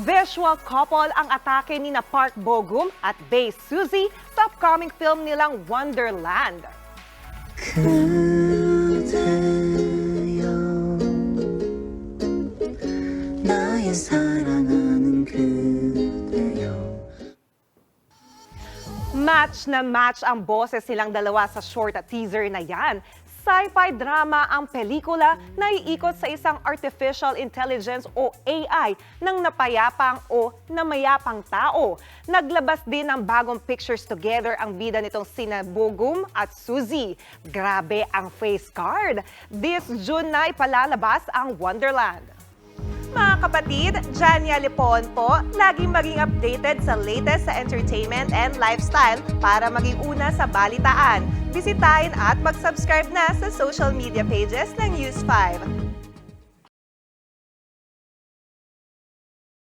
Visual couple ang atake ni na Park Bo-gum at Bae Suzy sa upcoming film nilang Wonderland. 그대여 나의 사랑하는 그대여. Match na match ang boses silang dalawa sa short at teaser na yan. Sci-fi drama ang pelikula na iikot sa isang artificial intelligence o AI ng napayapang o namayapang tao. Naglabas din ng bagong pictures together ang bida nitong sina Bo-gum at Suzy. Grabe ang face card. This June na ipalalabas ang Wonderland. Mga kapatid, Jania Lipon po, laging maging updated sa latest sa entertainment and lifestyle para maging una sa balitaan. Bisitahin at mag-subscribe na sa social media pages ng News 5.